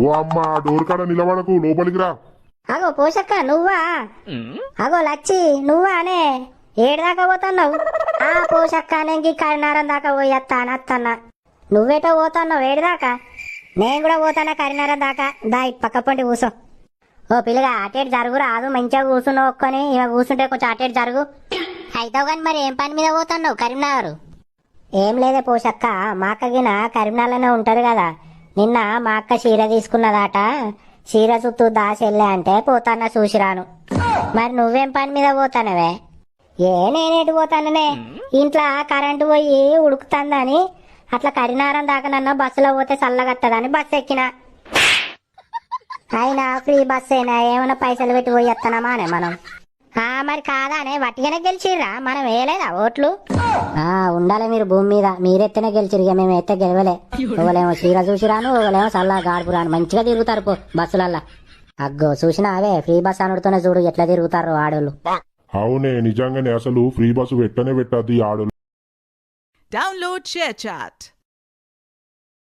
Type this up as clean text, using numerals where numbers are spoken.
ఓ అమ్మ డోర్ కాడ నిలబడకు, లోపలికి రా. అగో పోషక్క నువ్వా? అగో లచ్చి నువ్వా అనే? ఏడుదాకా పోతున్నావు? ఆ పోషక్క నేను కరీంనగరం దాకా పోయేస్తాను. నువ్వేటో పోతున్నావు ఏడుదాకా? నేను కూడా పోతానా కరీంనగరం దాకా. దా ఇటు పక్క పండి కూర్చో. ఓ పిల్లగా అటేటు జరుగు రాదు, మంచిగా కూర్చున్నావు ఒక్కని. ఇక కూర్చుంటే కొంచెం అటేటు జరుగు. అయితావు కానీ మరి ఏం పని మీద పోతున్నావు కరీంనగర్? ఏం లేదే పోషక్క, మా అక్కగిన కరీంనగర్లోనే ఉంటారు కదా. నిన్న మా అక్క చీర తీసుకున్నదాట, చీర చుట్టూ దాచెళ్ళే అంటే పోతాన్నా చూసిరాను. మరి నువ్వేం పని మీద పోతానవే? నేనేటి పోతాననే, ఇంట్లో కరెంటు పోయి ఉడుకుతుందని అట్లా కరీంనగరం దాకా నన్ను బస్సులో పోతే చల్లగత్తదని బస్సు ఎక్కిన. అయినా ఫ్రీ బస్ అయినా ఏమైనా పైసలు పెట్టి పోయి వస్తానమా అనే మనం? మరి కాదానే, వట్టిగానే గెలిచిర్రా, మనం వేయలేదా ఓట్లు? ఉండాలి మీరు భూమి మీద, మీరెత్తనే గెలిచిరు, ఇక మేము ఎత్తే గెలవలే. ఒకలేమో చీర చూసిరాను, ఒకలేమో చల్ల గాడుపు రాను, మంచిగా తిరుగుతారు పో బస్సులల్లా. అగ్గో చూసినా అవే ఫ్రీ బస్ అనుడుతోనే చూడు ఎట్లా తిరుగుతారు ఆడోళ్ళు. అవునే నిజంగానే, అసలు ఫ్రీ బస్సు పెట్టనే పెట్టద్దు ఆడోళ్ళు. Download ShareChat.